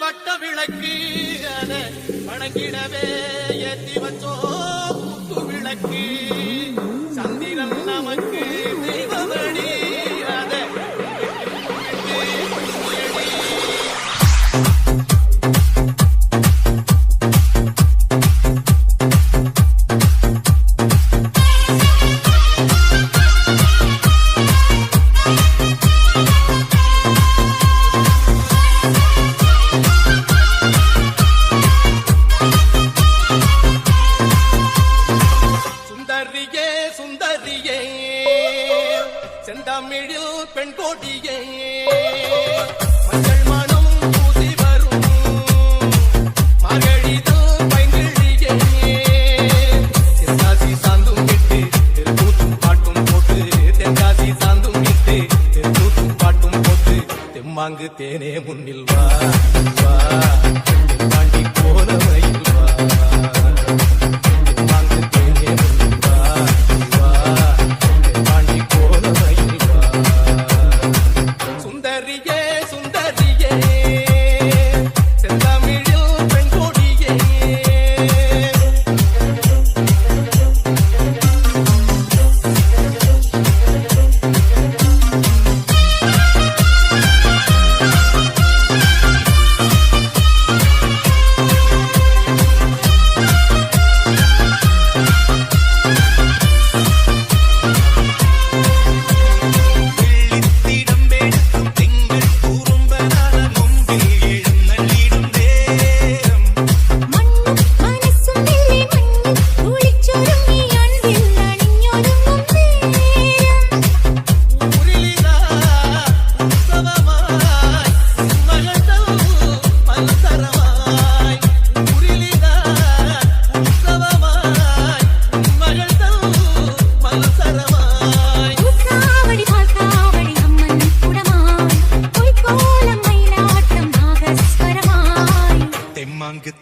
வட்ட விளக்கு அத வணங்கிடவே ஏற்றி வச்சோ குத்து விளக்கு சந்திரன் நமக்கு தெய்வமணி அத செந்தமிழில் பெண் கோட்டியே மஞ்சள் மனம் பூசி வரும் மார்கழிதல் பைங்கிழியே தென்காசி சாந்தும் விட்டு தெருக்கூத்தும் பாட்டும் போட்டு தென்காசி சாந்தும் விட்டு தெருக்கூத்தும் பாட்டும் போட்டு தெம்மாங்கு தேனே முன்னில் வா வா தாண்டி போன மயில் வா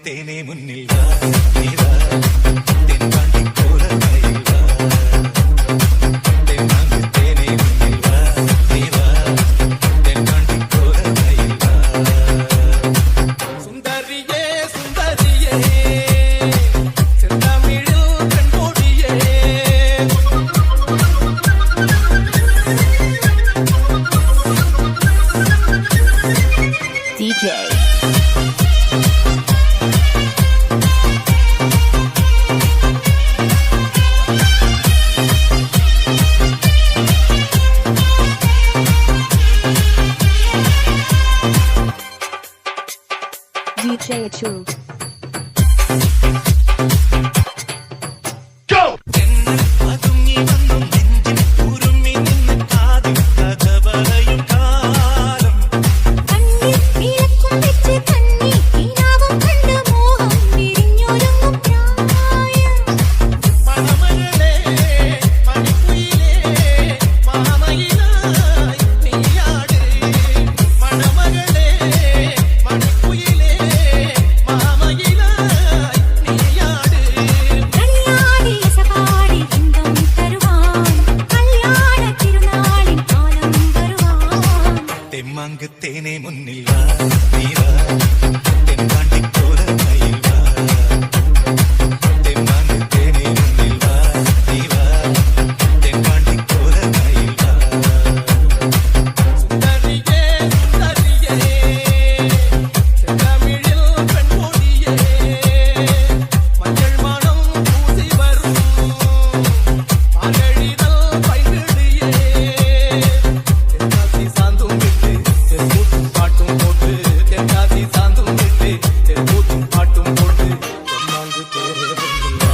தேனே முன்னில் வா நீ வா தென்பாண்டி போல மயில் வா தென்பாங்கு தேனே முன்னில் வா நீ வா தென்பாண்டி போல மயில் வா சுந்தரியே சுந்தரியே செந்தமிழில் பெண் கோடியே DJ DJ Achul. தெம்மாங்கு தேனே முன்னில் வா நீ வா தென்பாண்டி போல மயில் வா தெம்மாங்கு தேனே முன்னில் வா நீ வா தென்பாண்டி போல மயில் வா சுந்தரியே சுந்தரியே செந்தமிழில் பெண் கோடியே மஞ்சள் மனம் பூசி வரும் மார்கழிதல் பைங்கிழியே தென்காசி சாந்தும் விட்டு தெருக்கூத்தும் பாட்டும் போட்டு தென்காசி சாந்தும் விட்டு தெருக்கூத்தும் பாட்டும் போட்டு தெம்மாங்கு தேனே முன்னில்